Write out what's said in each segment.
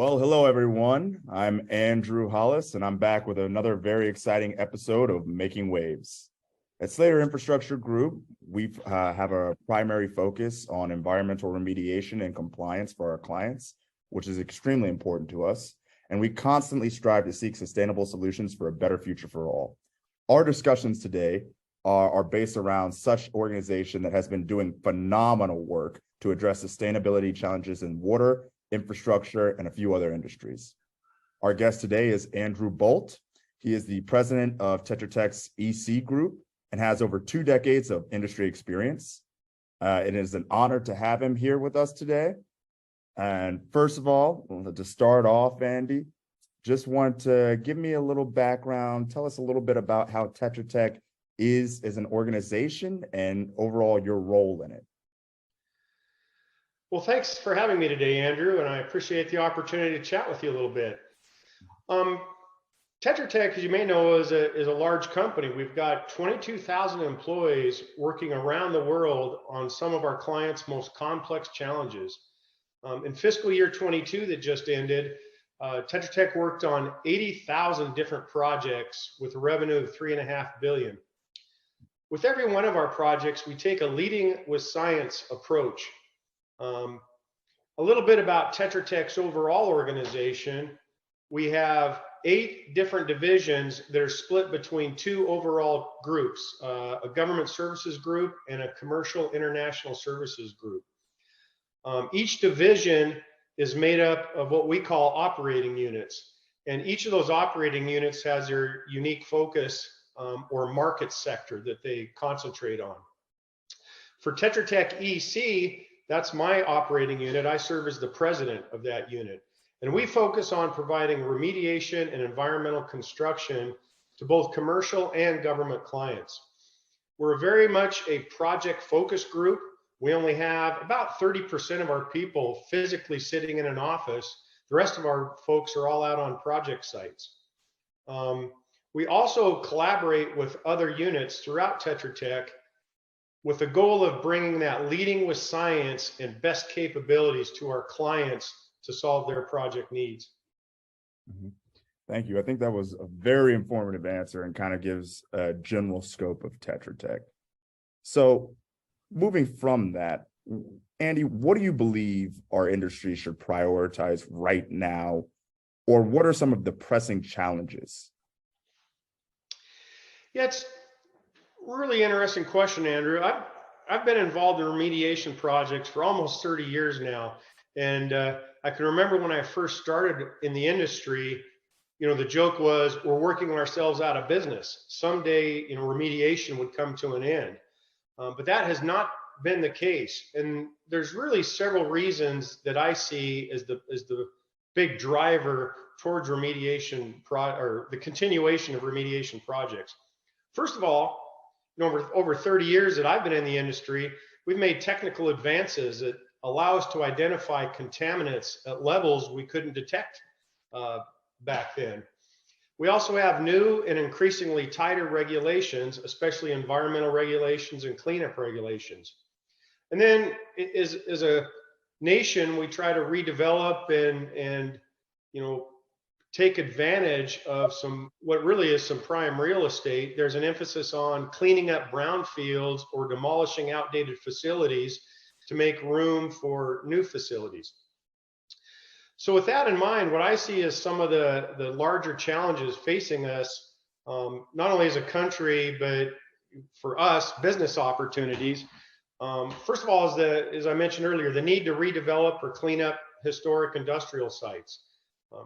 Well, hello everyone. I'm Andrew Hollis, and I'm back with another very exciting episode of Making Waves. At Slater Infrastructure Group, we have a primary focus on environmental remediation and compliance for our clients, which is extremely important to us. And we constantly strive to seek sustainable solutions for a better future for all. Our discussions today are based around such organization that has been doing phenomenal work to address sustainability challenges in water, infrastructure, and a few other industries. Our guest today is Andrew Bolt. He is the president of Tetra Tech's EC Group and has over 2 decades of industry experience. It is an honor to have him here with us today. And first of all, to start off, Andy, just want to give me a little background. Tell us a little bit about how Tetra Tech is as an organization and overall your role in it. Well, thanks for having me today, Andrew, and I appreciate the opportunity to chat with you a little bit. Tetra Tech, as you may know, is a large company. We've got 22,000 employees working around the world on some of our clients' most complex challenges. In fiscal year 22 that just ended, Tetra Tech worked on 80,000 different projects with a revenue of $3.5 billion. With every one of our projects, we take a leading with science approach. A little bit about Tetra Tech's overall organization. We have 8 different divisions that are split between 2 overall groups, a government services group and a commercial international services group. Each division is made up of what we call operating units. And each of those operating units has their unique focus or market sector that they concentrate on. For Tetra Tech EC, that's my operating unit. I serve as the president of that unit. And we focus on providing remediation and environmental construction to both commercial and government clients. We're very much a project-focused group. We only have about 30% of our people physically sitting in an office. The rest of our folks are all out on project sites. We also collaborate with other units throughout Tetra Tech with the goal of bringing that leading with science and best capabilities to our clients to solve their project needs. Thank you. I think that was a very informative answer and kind of gives a general scope of Tetra Tech. So moving from that, Andy, what do you believe our industry should prioritize right now, or what are some of the pressing challenges? Yeah, it's really interesting question, Andrew. I've been involved in remediation projects for almost 30 years now. And I can remember when I first started in the industry, the joke was we're working ourselves out of business. Someday, remediation would come to an end. But that has not been the case. And there's really several reasons that I see as the big driver towards remediation or the continuation of remediation projects. First of all, over 30 years that I've been in the industry, we've made technical advances that allow us to identify contaminants at levels we couldn't detect back then. We also have new and increasingly tighter regulations, especially environmental regulations and cleanup regulations. And then as a nation, we try to redevelop and take advantage of what really is some prime real estate. There's an emphasis on cleaning up brownfields or demolishing outdated facilities to make room for new facilities. So with that in mind, what I see as some of the larger challenges facing us, not only as a country, but for us, business opportunities. First of all, as I mentioned earlier, the need to redevelop or clean up historic industrial sites.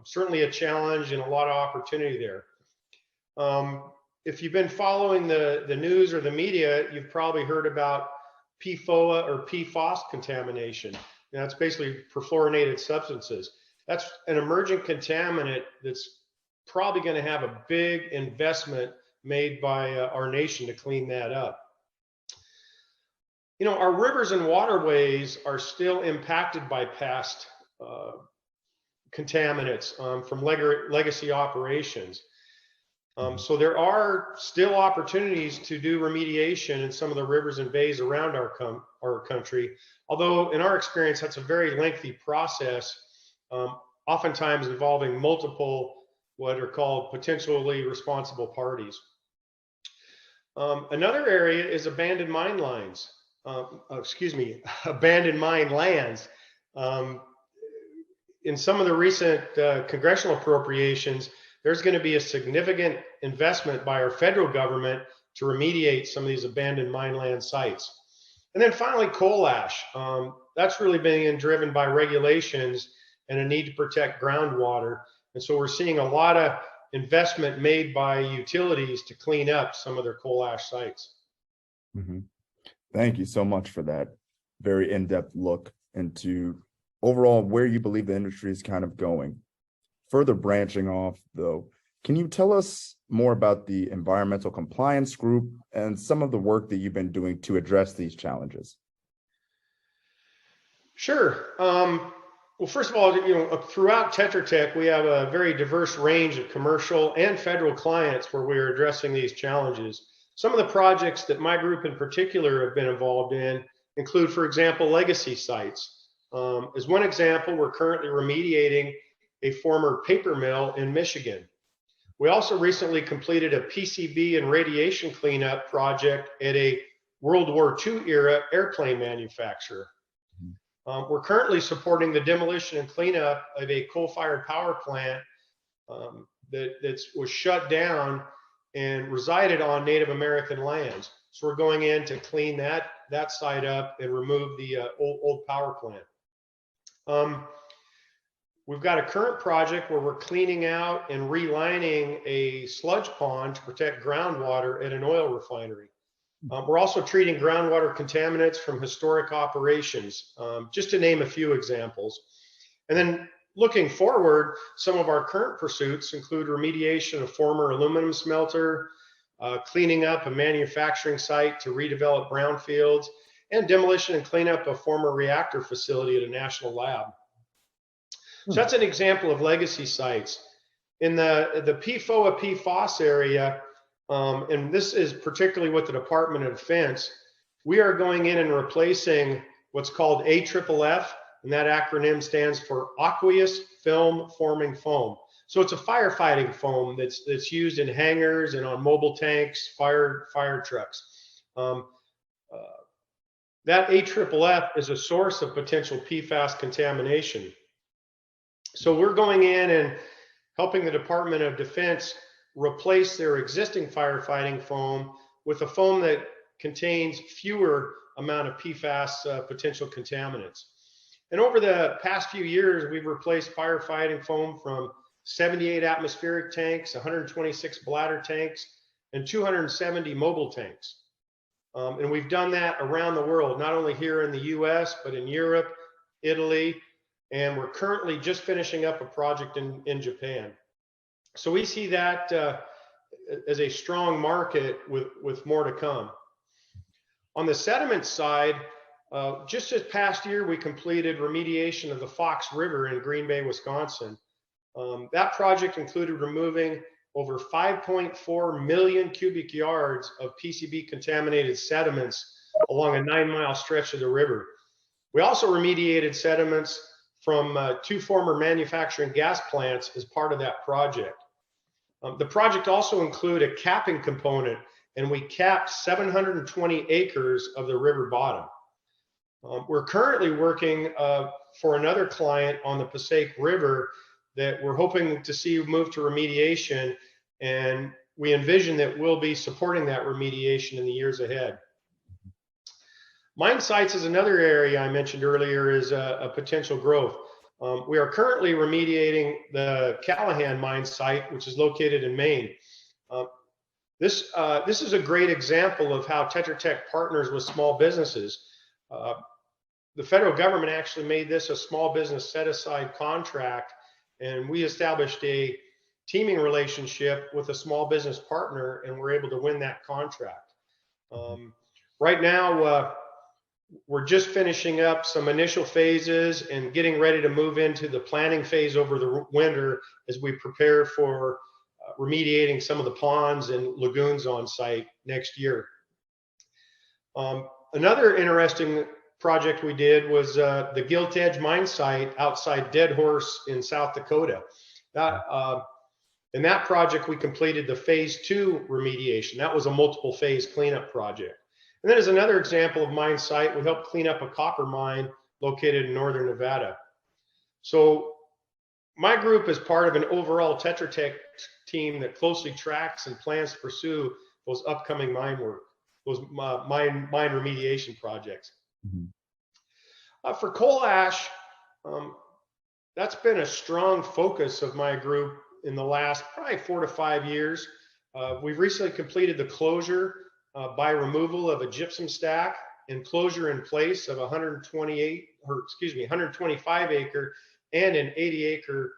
Certainly a challenge and a lot of opportunity there. If you've been following the news or the media, you've probably heard about PFOA or PFOS contamination. And that's basically perfluorinated substances. That's an emerging contaminant that's probably going to have a big investment made by our nation to clean that up. Our rivers and waterways are still impacted by past contaminants from legacy operations. So there are still opportunities to do remediation in some of the rivers and bays around our country. Although in our experience, that's a very lengthy process. oftentimes involving multiple what are called potentially responsible parties. Another area is abandoned mine lines. Abandoned mine lands. In some of the recent congressional appropriations, there's going to be a significant investment by our federal government to remediate some of these abandoned mine land sites. And then finally, coal ash. That's really being driven by regulations and a need to protect groundwater. And so we're seeing a lot of investment made by utilities to clean up some of their coal ash sites. Mm-hmm. Thank you so much for that very in-depth look into overall where you believe the industry is kind of going. Further branching off, though, can you tell us more about the environmental compliance group and some of the work that you've been doing to address these challenges? Sure. Well, first of all, throughout Tetra Tech, we have a very diverse range of commercial and federal clients where we are addressing these challenges. Some of the projects that my group in particular have been involved in include, for example, legacy sites. As one example, we're currently remediating a former paper mill in Michigan. We also recently completed a PCB and radiation cleanup project at a World War II era airplane manufacturer. We're currently supporting the demolition and cleanup of a coal-fired power plant that was shut down and resided on Native American lands. So we're going in to clean that site up and remove the old power plant. We've got a current project where we're cleaning out and relining a sludge pond to protect groundwater at an oil refinery. We're also treating groundwater contaminants from historic operations, just to name a few examples. And then looking forward, some of our current pursuits include remediation of former aluminum smelter, cleaning up a manufacturing site to redevelop brownfields, and demolition and cleanup of former reactor facility at a national lab. So that's an example of legacy sites. In the PFOA, PFOS area, and this is particularly with the Department of Defense, we are going in and replacing what's called AFFF, and that acronym stands for aqueous film forming foam. So it's a firefighting foam that's used in hangars and on mobile tanks, fire trucks. That AFFF is a source of potential PFAS contamination. So we're going in and helping the Department of Defense replace their existing firefighting foam with a foam that contains fewer amount of PFAS potential contaminants. And over the past few years, we've replaced firefighting foam from 78 atmospheric tanks, 126 bladder tanks, and 270 mobile tanks. And we've done that around the world, not only here in the US, but in Europe, Italy, and we're currently just finishing up a project in Japan. So we see that as a strong market with more to come. On the sediment side, just this past year, we completed remediation of the Fox River in Green Bay, Wisconsin. That project included removing over 5.4 million cubic yards of PCB contaminated sediments along a 9-mile stretch of the river. We also remediated sediments from 2 former manufacturing gas plants as part of that project. The project also included a capping component, and we capped 720 acres of the river bottom. We're currently working for another client on the Passaic River that we're hoping to see move to remediation, and we envision that we'll be supporting that remediation in the years ahead. Mine sites is another area I mentioned earlier is a potential growth. We are currently remediating the Callahan mine site, which is located in Maine. This is a great example of how Tetra Tech partners with small businesses. The federal government actually made this a small business set-aside contract, and we established a teaming relationship with a small business partner, and we're able to win that contract. Right now, we're just finishing up some initial phases and getting ready to move into the planning phase over the winter as we prepare for remediating some of the ponds and lagoons on site next year. Another interesting project we did was the Gilt Edge mine site outside Dead Horse in South Dakota. In that project, we completed the phase 2 remediation. That was a multiple phase cleanup project. And then as another example of mine site, we helped clean up a copper mine located in northern Nevada. So my group is part of an overall Tetra Tech team that closely tracks and plans to pursue those upcoming mine work, those mine remediation projects. Mm-hmm. For coal ash, that's been a strong focus of my group in the last probably 4 to 5 years. We've recently completed the closure by removal of a gypsum stack and closure in place of 125 acre and an 80 acre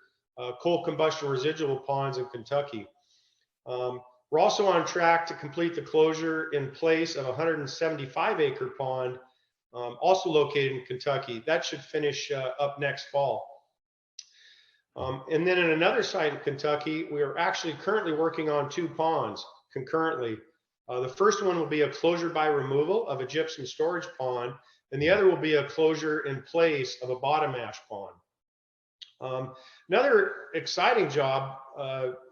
coal combustion residual ponds in Kentucky. We're also on track to complete the closure in place of a 175 acre pond, also located in Kentucky. That should finish up next fall. And then in another site in Kentucky, we are actually currently working on 2 ponds concurrently. The first one will be a closure by removal of a gypsum storage pond, and the other will be a closure in place of a bottom ash pond. Another exciting job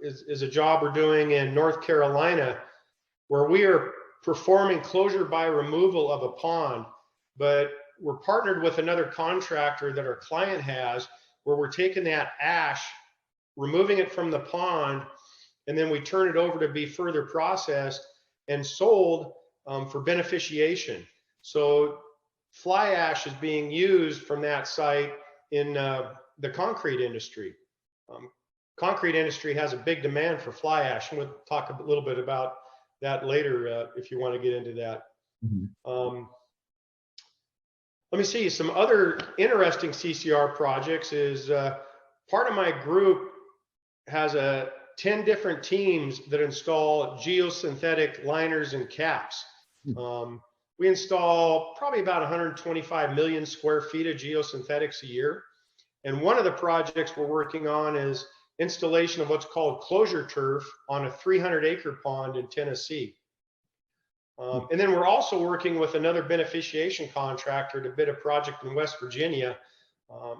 is a job we're doing in North Carolina, where we are performing closure by removal of a pond, but we're partnered with another contractor that our client has, where we're taking that ash, removing it from the pond, and then we turn it over to be further processed and sold for beneficiation. So fly ash is being used from that site in the concrete industry. Concrete industry has a big demand for fly ash, and we'll talk a little bit about that later if you want to get into that. Mm-hmm. Let me see, some other interesting CCR projects is part of my group has 10 different teams that install geosynthetic liners and caps. We install probably about 125 million square feet of geosynthetics a year. And one of the projects we're working on is installation of what's called closure turf on a 300 acre pond in Tennessee. And then we're also working with another beneficiation contractor to bid a project in West Virginia.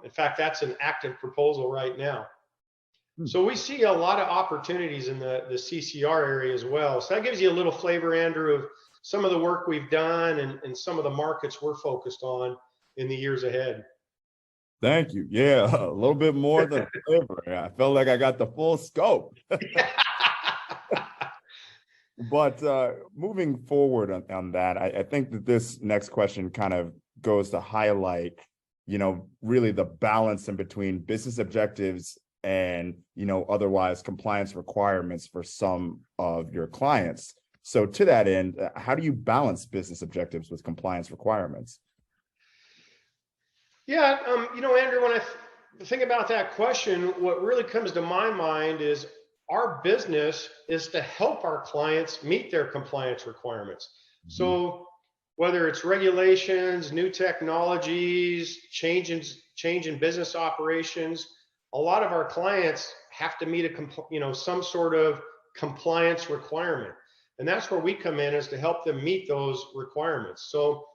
In fact, that's an active proposal right now. So we see a lot of opportunities in the CCR area as well. So that gives you a little flavor, Andrew, of some of the work we've done and some of the markets we're focused on in the years ahead. Thank you. Yeah, a little bit more than flavor. I felt like I got the full scope. But moving forward on that, I think that this next question kind of goes to highlight, really the balance in between business objectives and, otherwise compliance requirements for some of your clients. So to that end, how do you balance business objectives with compliance requirements? Yeah, Andrew, when I think about that question, what really comes to my mind is our business is to help our clients meet their compliance requirements. Mm-hmm. So whether it's regulations, new technologies, change in business operations, a lot of our clients have to meet some sort of compliance requirement. And that's where we come in, is to help them meet those requirements. So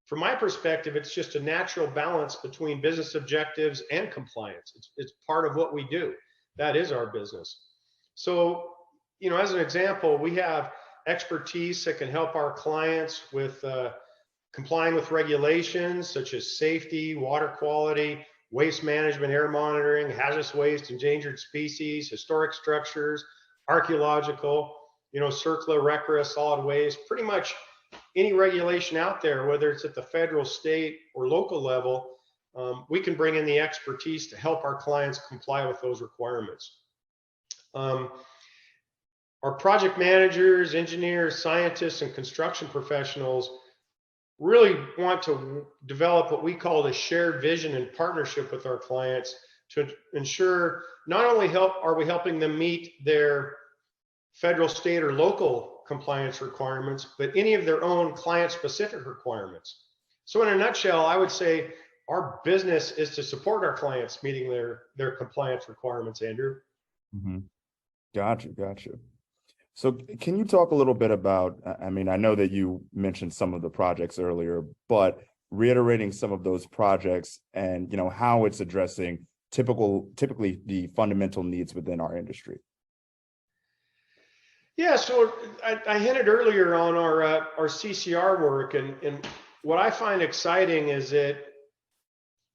from my perspective, it's just a natural balance between business objectives and compliance. It's part of what we do. That is our business. So, as an example, we have expertise that can help our clients with complying with regulations such as safety, water quality, waste management, air monitoring, hazardous waste, endangered species, historic structures, archaeological, CERCLA, RCRA, solid waste, pretty much any regulation out there, whether it's at the federal, state, or local level, we can bring in the expertise to help our clients comply with those requirements. Our project managers, engineers, scientists, and construction professionals really want to develop what we call the shared vision and partnership with our clients to ensure not only are we helping them meet their federal, state, or local compliance requirements, but any of their own client-specific requirements. So in a nutshell, I would say our business is to support our clients meeting their compliance requirements, Andrew. Mm-hmm. Gotcha. So can you talk a little bit about, I know that you mentioned some of the projects earlier, but reiterating some of those projects and, how it's addressing typically the fundamental needs within our industry. Yeah, so I hinted earlier on our CCR work, and what I find exciting is that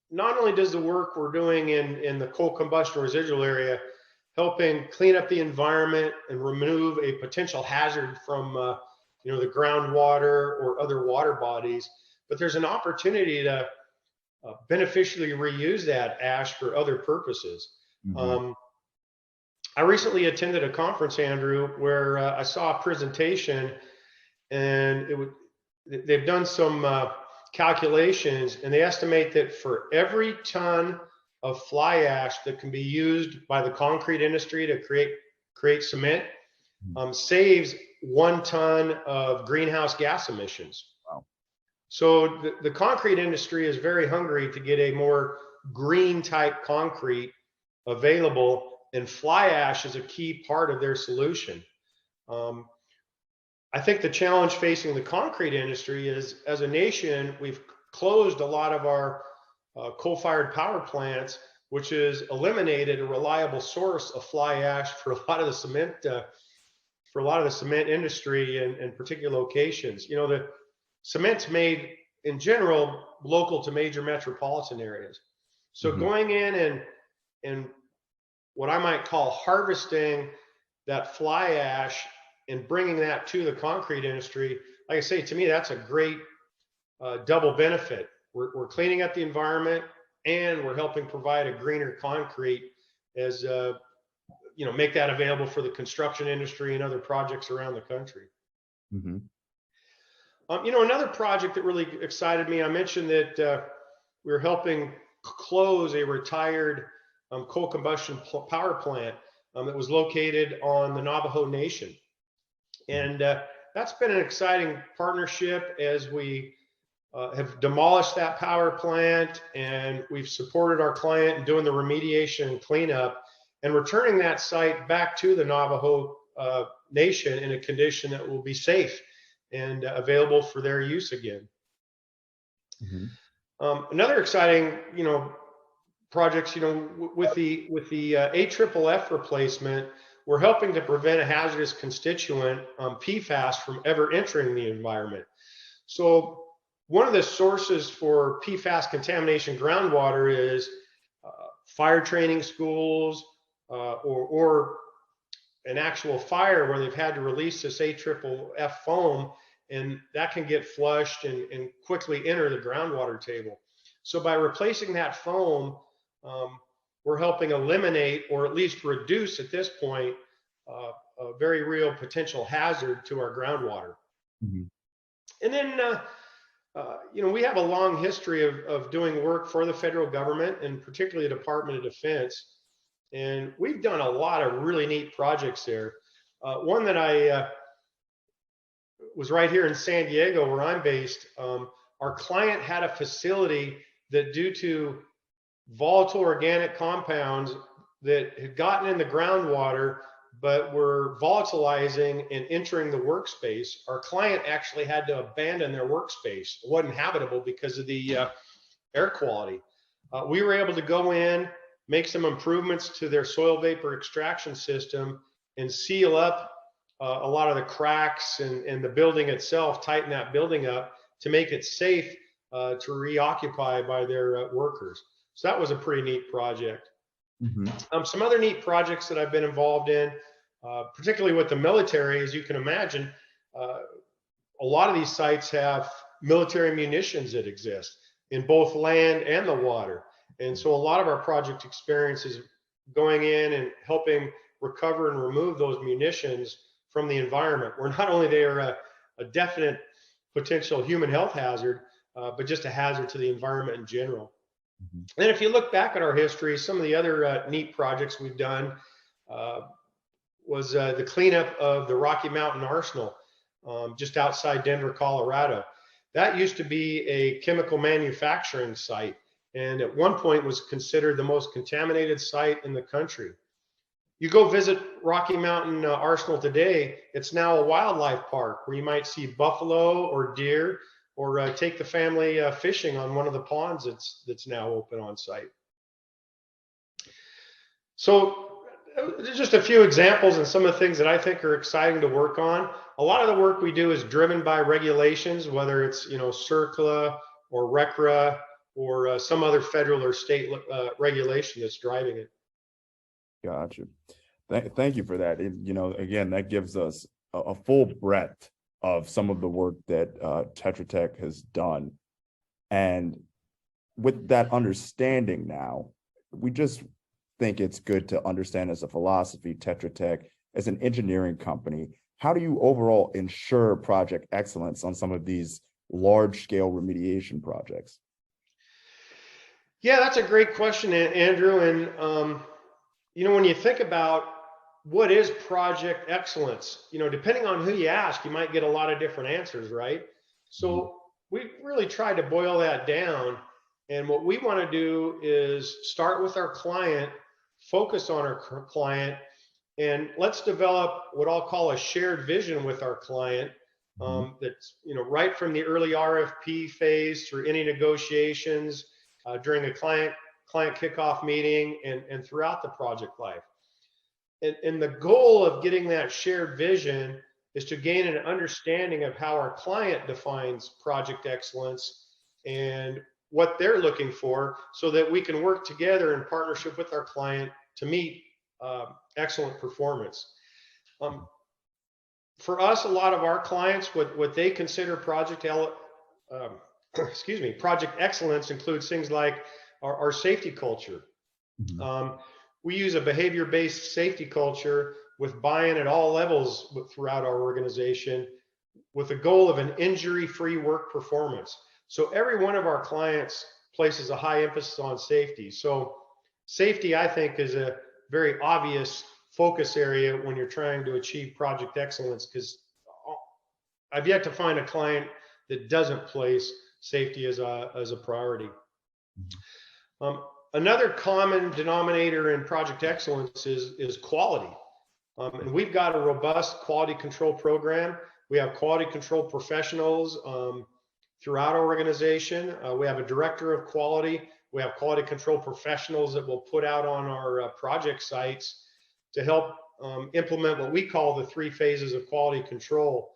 not only does the work we're doing in the coal combustion residual area helping clean up the environment and remove a potential hazard from the groundwater or other water bodies, but there's an opportunity to beneficially reuse that ash for other purposes. Mm-hmm. I recently attended a conference, Andrew, where I saw a presentation, and they've done some calculations, and they estimate that for every ton of fly ash that can be used by the concrete industry to create cement, saves 1 ton of greenhouse gas emissions. Wow. So the concrete industry is very hungry to get a more green type concrete available, and fly ash is a key part of their solution. I think the challenge facing the concrete industry is, as a nation, we've closed a lot of our coal-fired power plants, which has eliminated a reliable source of fly ash for a lot of the cement industry in particular locations. The cement's made in general local to major metropolitan areas. So going in and what I might call harvesting that fly ash and bringing that to the concrete industry, like I say, to me, that's a great double benefit. We're cleaning up the environment, and we're helping provide a greener concrete as make that available for the construction industry and other projects around the country. Mm-hmm. Another project that really excited me, I mentioned that we were helping close a retired coal combustion power plant that was located on the Navajo Nation. And that's been an exciting partnership as we have demolished that power plant, and we've supported our client in doing the remediation and cleanup and returning that site back to the Navajo Nation in a condition that will be safe and available for their use again. Mm-hmm. Another exciting, projects, with the AFFF replacement, we're helping to prevent a hazardous constituent, PFAS, from ever entering the environment. So one of the sources for PFAS contamination groundwater is fire training schools or an actual fire where they've had to release this AFFF foam, and that can get flushed and quickly enter the groundwater table. So by replacing that foam, we're helping eliminate, or at least reduce at this point, a very real potential hazard to our groundwater. Mm-hmm. And then, we have a long history of doing work for the federal government, and particularly the Department of Defense. And we've done a lot of really neat projects there. One that I was right here in San Diego, where I'm based. Our client had a facility that, due to volatile organic compounds that had gotten in the groundwater but were volatilizing and entering the workspace, our client actually had to abandon their workspace. It wasn't habitable because of the air quality. We were able to go in, make some improvements to their soil vapor extraction system, and seal up a lot of the cracks and the building itself, tighten that building up to make it safe to reoccupy by their workers. So that was a pretty neat project. Mm-hmm. Some other neat projects that I've been involved in, particularly with the military, as you can imagine, a lot of these sites have military munitions that exist in both land and the water. And so a lot of our project experience is going in and helping recover and remove those munitions from the environment, where not only they are a definite potential human health hazard, but just a hazard to the environment in general. Mm-hmm. And if you look back at our history, some of the other neat projects we've done was the cleanup of the Rocky Mountain Arsenal just outside Denver, Colorado. That used to be a chemical manufacturing site, and at one point was considered the most contaminated site in the country. You go visit Rocky Mountain Arsenal today, it's now a wildlife park where you might see buffalo or deer or take the family fishing on one of the ponds that's now open on site. So just a few examples and some of the things that I think are exciting to work on. A lot of the work we do is driven by regulations, whether it's CERCLA or RECRA or some other federal or state regulation that's driving it. Gotcha. Thank you for that. Again, that gives us a full breadth of some of the work that Tetra Tech has done. And with that understanding now, we just think it's good to understand as a philosophy, Tetra Tech as an engineering company, how do you overall ensure project excellence on some of these large scale remediation projects? Yeah, that's a great question, Andrew. And, when you think about what is project excellence, depending on who you ask, you might get a lot of different answers, right? So we really tried to boil that down. And what we want to do is start with our client, focus on our client, and let's develop what I'll call a shared vision with our client. That's right from the early RFP phase through any negotiations, during a client kickoff meeting, and throughout the project life. And the goal of getting that shared vision is to gain an understanding of how our client defines project excellence and what they're looking for, so that we can work together in partnership with our client to meet excellent performance. For us, a lot of our clients, what they consider project excellence includes things like our safety culture. We use a behavior-based safety culture with buy-in at all levels throughout our organization, with the goal of an injury-free work performance. So every one of our clients places a high emphasis on safety. So safety, I think, is a very obvious focus area when you're trying to achieve project excellence, because I've yet to find a client that doesn't place safety as a priority. Another common denominator in project excellence is quality. And we've got a robust quality control program. We have quality control professionals throughout our organization. We have a director of quality. We have quality control professionals that will put out on our project sites to help implement what we call the 3 phases of quality control,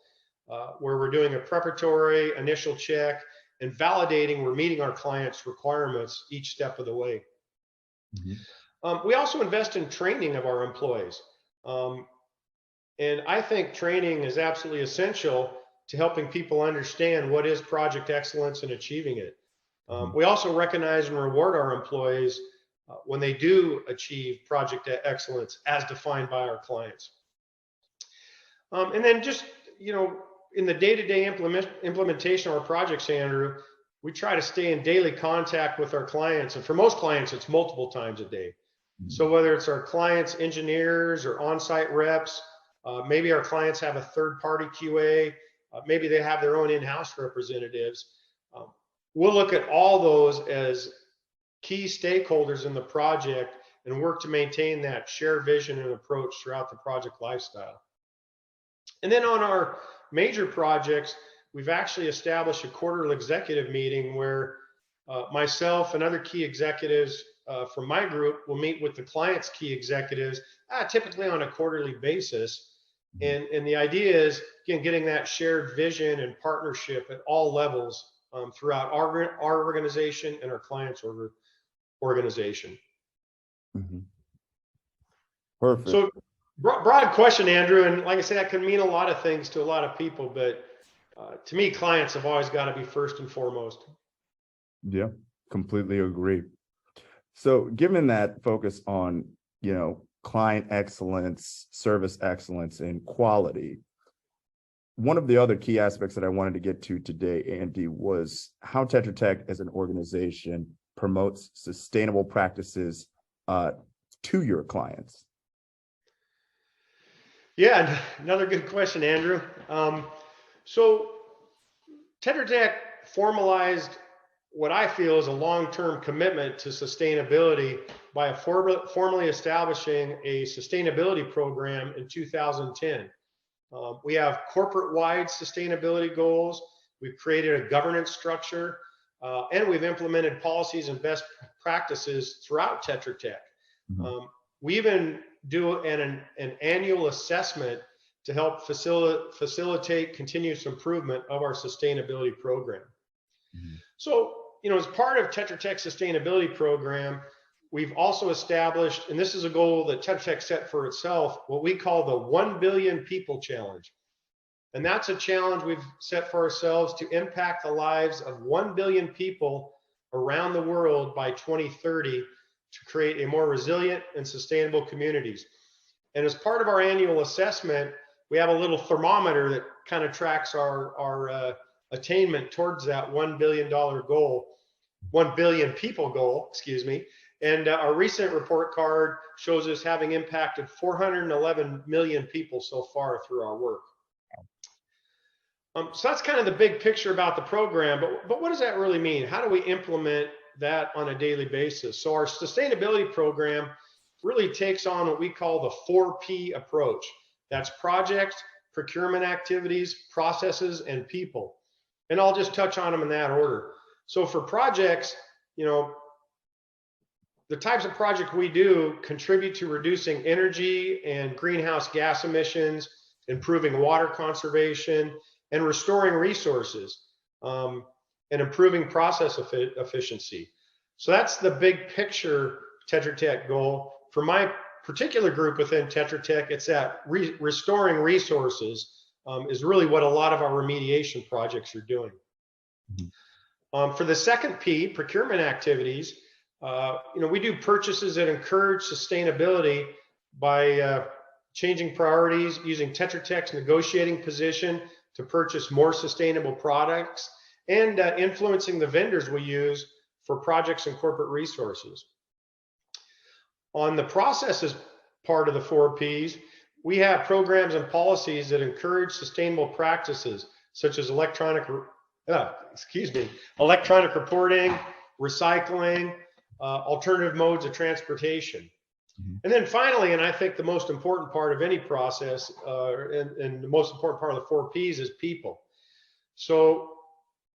where we're doing a preparatory, initial check, and validating we're meeting our clients' requirements each step of the way. We also invest in training of our employees. And I think training is absolutely essential to helping people understand what is project excellence and achieving it. We also recognize and reward our employees when they do achieve project excellence as defined by our clients. And then just, in the day-to-day implementation of our projects, Andrew, we try to stay in daily contact with our clients. And for most clients, it's multiple times a day. So whether it's our clients' engineers or on-site reps, maybe our clients have a third-party QA, maybe they have their own in-house representatives. We'll look at all those as key stakeholders in the project and work to maintain that shared vision and approach throughout the project lifestyle. And then on our major projects, we've actually established a quarterly executive meeting where myself and other key executives from my group will meet with the client's key executives, typically on a quarterly basis. And the idea is, again, getting that shared vision and partnership at all levels throughout our organization and our client's organization. Perfect. So broad question, Andrew. And like I said, that can mean a lot of things to a lot of people, but to me, clients have always got to be first and foremost. Yeah, completely agree. So given that focus on, client excellence, service excellence, and quality, one of the other key aspects that I wanted to get to today, Andy, was how Tetra Tech as an organization promotes sustainable practices to your clients. Yeah, another good question, Andrew. So Tetra Tech formalized what I feel is a long-term commitment to sustainability by formally establishing a sustainability program in 2010. We have corporate-wide sustainability goals. We've created a governance structure, and we've implemented policies and best practices throughout Tetra Tech. We even do an annual assessment to help facilitate continuous improvement of our sustainability program. So, as part of Tetra Tech's sustainability program, we've also established, and this is a goal that Tetra Tech set for itself, what we call the 1 billion people challenge. And that's a challenge we've set for ourselves to impact the lives of 1 billion people around the world by 2030 to create a more resilient and sustainable communities. And as part of our annual assessment, we have a little thermometer that kind of tracks our attainment towards that $1 billion goal, 1 billion people goal, excuse me. And our recent report card shows us having impacted 411 million people so far through our work. So that's kind of the big picture about the program, but what does that really mean? How do we implement that on a daily basis? So our sustainability program really takes on what we call the 4P approach. That's projects, procurement activities, processes, and people. And I'll just touch on them in that order. So for projects, the types of projects we do contribute to reducing energy and greenhouse gas emissions, improving water conservation, and restoring resources, and improving process efficiency. So that's the big picture Tetra Tech goal. For my particular group within Tetra Tech, it's that restoring resources is really what a lot of our remediation projects are doing. For the second P, procurement activities, we do purchases that encourage sustainability by changing priorities, using Tetra Tech's negotiating position to purchase more sustainable products, and influencing the vendors we use for projects and corporate resources. On the processes part of the 4Ps, we have programs and policies that encourage sustainable practices, such as electronic reporting, recycling, alternative modes of transportation. And then finally, and I think the most important part of any process, and the most important part of the 4Ps is people. So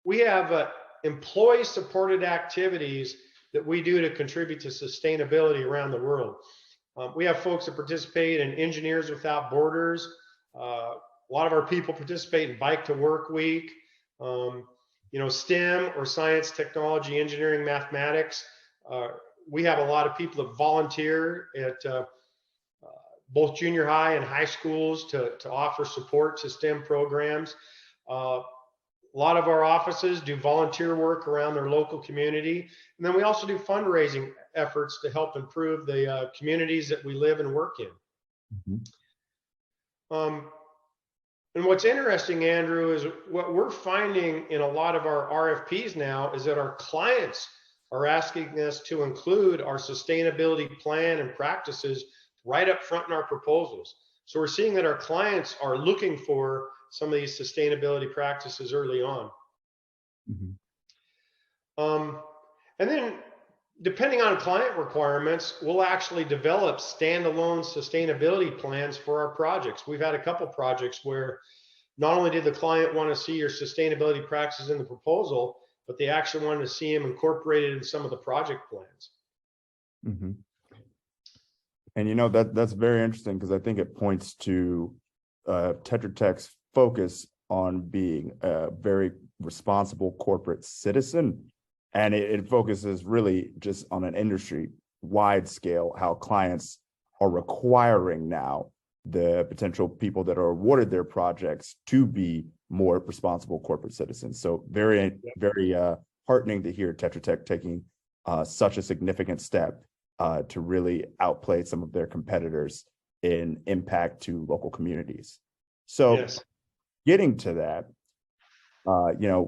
we have employee-supported activities that we do to contribute to sustainability around the world. We have folks that participate in Engineers Without Borders. A lot of our people participate in Bike to Work Week. STEM or science, technology, engineering, mathematics. We have a lot of people that volunteer at both junior high and high schools to offer support to STEM programs. A lot of our offices do volunteer work around their local community. And then we also do fundraising efforts to help improve the communities that we live and work in. And what's interesting, Andrew, is what we're finding in a lot of our RFPs now is that our clients are asking us to include our sustainability plan and practices right up front in our proposals. So we're seeing that our clients are looking for some of these sustainability practices early on. And then depending on client requirements, we'll actually develop standalone sustainability plans for our projects. We've had a couple projects where not only did the client want to see your sustainability practices in the proposal, but they actually wanted to see them incorporated in some of the project plans. And that's very interesting, because I think it points to Tetra Tech's focus on being a very responsible corporate citizen. And it focuses really just on an industry-wide scale, how clients are requiring now the potential people that are awarded their projects to be more responsible corporate citizens. So very, very heartening to hear Tetra Tech taking such a significant step to really outplay some of their competitors in impact to local communities. So getting to that,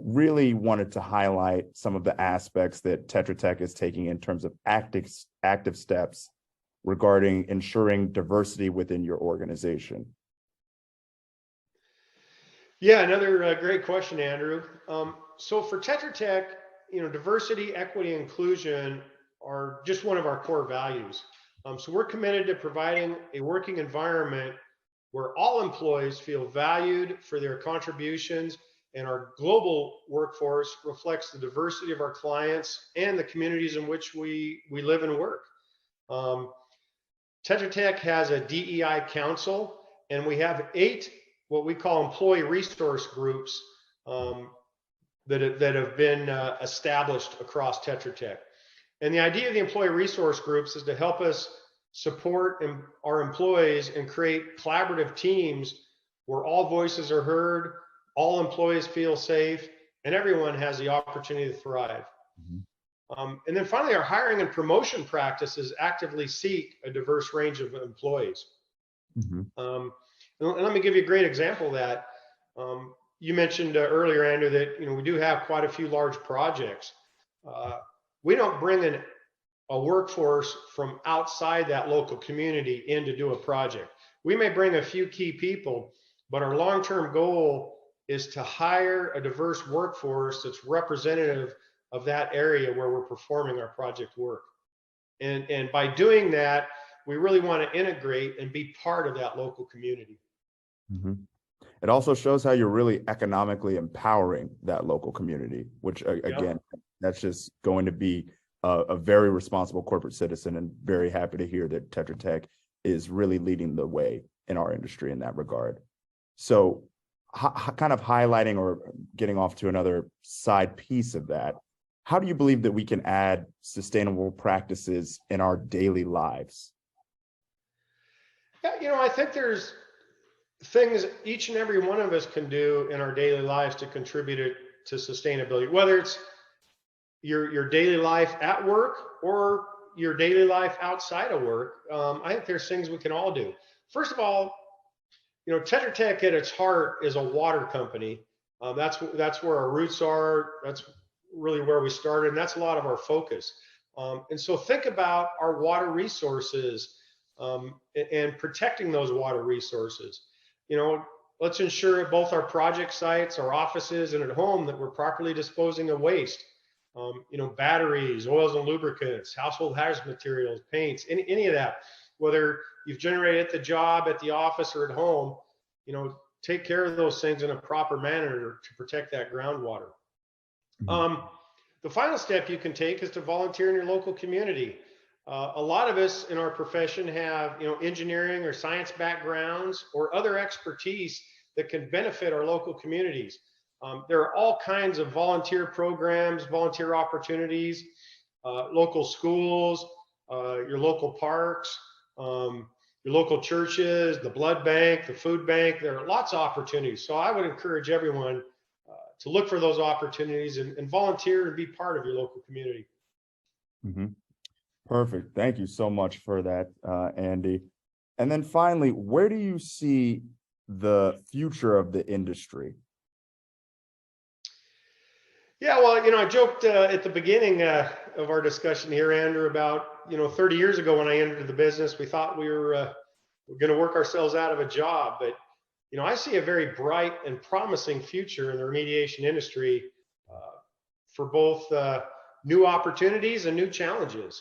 really wanted to highlight some of the aspects that Tetra Tech is taking in terms of active steps regarding ensuring diversity within your organization. Yeah, another great question, Andrew. So for Tetra Tech, diversity, equity, inclusion are just one of our core values. So we're committed to providing a working environment where all employees feel valued for their contributions and our global workforce reflects the diversity of our clients and the communities in which we live and work. Tetra Tech has a DEI council, and we have 8 what we call employee resource groups that have been established across Tetra Tech. And the idea of the employee resource groups is to help us support our employees and create collaborative teams where all voices are heard, all employees feel safe, and everyone has the opportunity to thrive. And then finally, our hiring and promotion practices actively seek a diverse range of employees. And let me give you a great example of that. You mentioned earlier, Andrew, that we do have quite a few large projects. We don't bring in a workforce from outside that local community in to do a project. We may bring a few key people, but our long-term goal is to hire a diverse workforce that's representative of that area where we're performing our project work. And by doing that, we really want to integrate and be part of that local community. It also shows how you're really economically empowering that local community, which again, that's just going to be a very responsible corporate citizen, and very happy to hear that Tetra Tech is really leading the way in our industry in that regard. So kind of highlighting or getting off to another side piece of that, how do you believe that we can add sustainable practices in our daily lives? Yeah, I think there's things each and every one of us can do in our daily lives to contribute to sustainability, whether it's your daily life at work or your daily life outside of work. I think there's things we can all do. First of all, Tetra Tech at its heart is a water company. That's where our roots are. That's really where we started, and that's a lot of our focus. And so think about our water resources and protecting those water resources. Let's ensure at both our project sites, our offices, and at home that we're properly disposing of waste. Batteries, oils and lubricants, household hazardous materials, paints, any of that, whether you've generated at the job, at the office, or at home, take care of those things in a proper manner to protect that groundwater. The final step you can take is to volunteer in your local community. A lot of us in our profession have, engineering or science backgrounds or other expertise that can benefit our local communities. There are all kinds of volunteer programs, volunteer opportunities, local schools, your local parks, your local churches, the blood bank, the food bank. There are lots of opportunities. So I would encourage everyone to look for those opportunities and volunteer and be part of your local community. Perfect. Thank you so much for that, Andy. And then finally, where do you see the future of the industry? Yeah, well, I joked at the beginning of our discussion here, Andrew, about 30 years ago when I entered the business, we thought we were going to work ourselves out of a job. But I see a very bright and promising future in the remediation industry for both new opportunities and new challenges.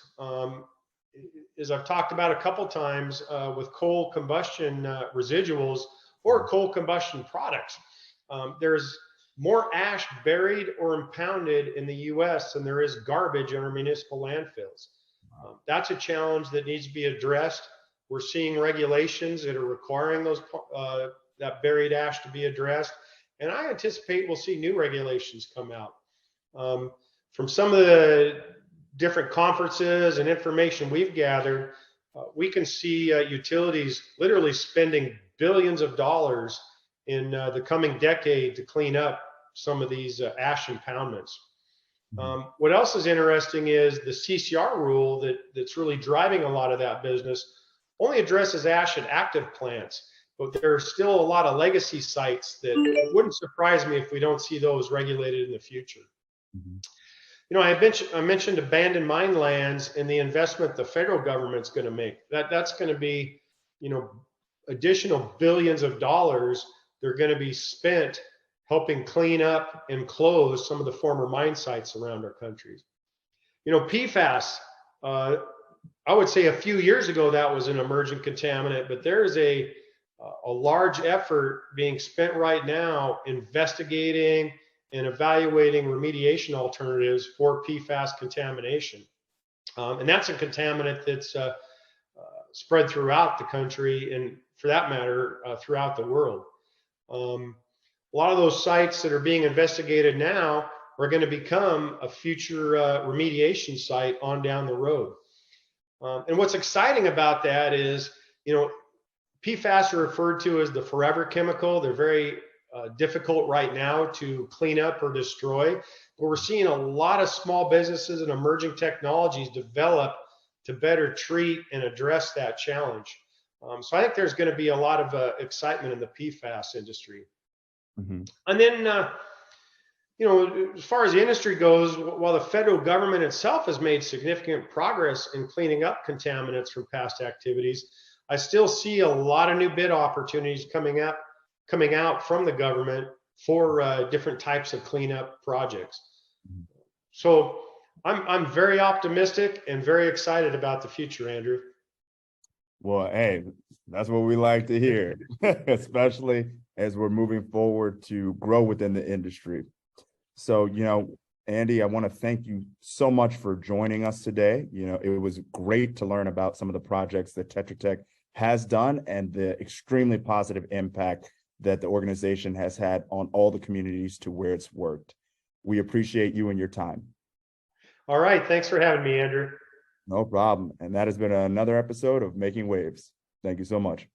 As I've talked about a couple times with coal combustion residuals or coal combustion products, there's more ash buried or impounded in the U.S. than there is garbage in our municipal landfills. That's a challenge that needs to be addressed. We're seeing regulations that are requiring that buried ash to be addressed, and I anticipate we'll see new regulations come out. From some of the different conferences and information we've gathered, we can see utilities literally spending billions of dollars in the coming decade to clean up some of these ash impoundments. What else is interesting is the CCR rule that's really driving a lot of that business only addresses ash at active plants, but there are still a lot of legacy sites that it wouldn't surprise me if we don't see those regulated in the future. I mentioned abandoned mine lands and the investment the federal government's going to make. That's going to be, additional billions of dollars. They're going to be spent helping clean up and close some of the former mine sites around our countries. PFAS, I would say a few years ago that was an emerging contaminant, but there is a a large effort being spent right now investigating and evaluating remediation alternatives for PFAS contamination. And that's a contaminant that's spread throughout the country and, for that matter, throughout the world. A lot of those sites that are being investigated now are going to become a future remediation site on down the road. And what's exciting about that is, PFAS are referred to as the forever chemical. They're very difficult right now to clean up or destroy. But we're seeing a lot of small businesses and emerging technologies develop to better treat and address that challenge. So I think there's going to be a lot of excitement in the PFAS industry. Mm-hmm. And then, as far as the industry goes, while the federal government itself has made significant progress in cleaning up contaminants from past activities, I still see a lot of new bid opportunities coming out from the government for different types of cleanup projects. So I'm very optimistic and very excited about the future, Andrew. Well, hey, that's what we like to hear, especially as we're moving forward to grow within the industry. So, Andy, I want to thank you so much for joining us today. It was great to learn about some of the projects that Tetra Tech has done and the extremely positive impact that the organization has had on all the communities to where it's worked. We appreciate you and your time. All right. Thanks for having me, Andrew. No problem. And that has been another episode of Making Waves. Thank you so much.